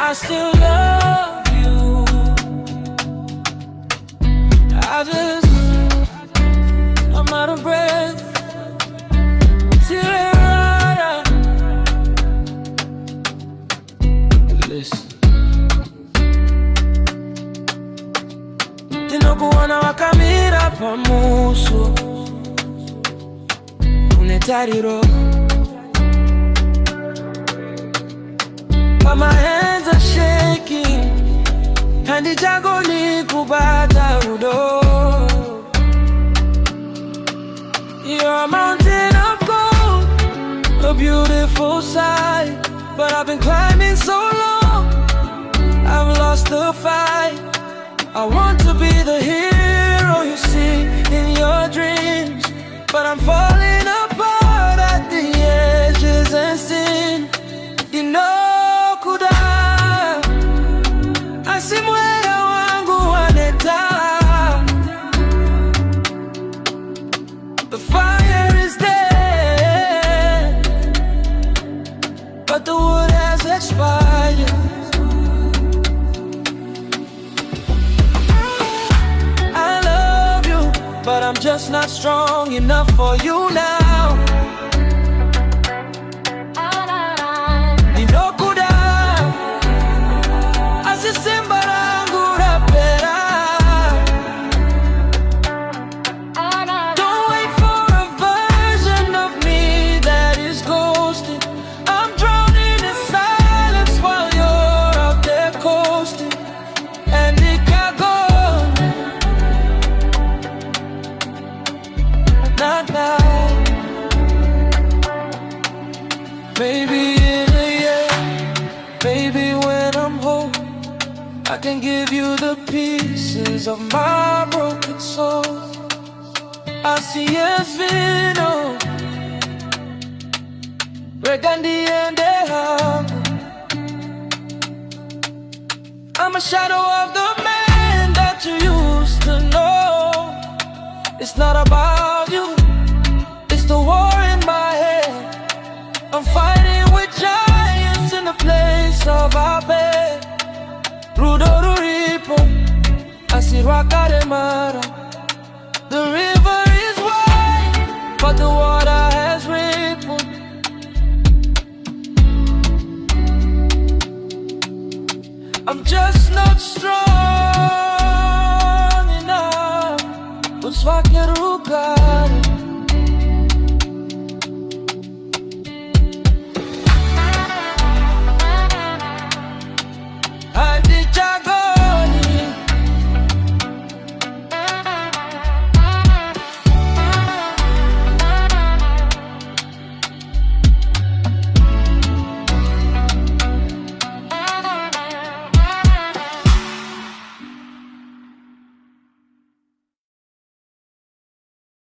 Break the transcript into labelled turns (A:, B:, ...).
A: I still love you. I'm out of breath. Listen. Ndinokuda wakamira pamuso une tariro. But my hands are shaking. Handichagoni kubata rudo. You're a mountain of gold, a beautiful sight. But I've been climbing so long, I've lost the fight. I want to be the hero you see in your dreams, but I'm falling apart at the edges and sin. Ndinokuda, Mweya, wangu, waneta. The fire is there, but the wood has expired. I love you, but I'm just not strong enough for you now. Ndinokuda, simba, rangu, rapera. Don't wait for a version of me that is ghosting. I'm drowning in silence while you're out there coasting. Handichagoni, not now. Maybe in a year, maybe when I'm home, I can give you the pieces of my broken soul. Así es vino, regandi and hangu. I'm a shadow of the man that you used to know. It's not about you, it's the war in my head. I'm fighting with giants in the place of our bed. The river is wide, but the water has rippled. I'm just not strong enough. What's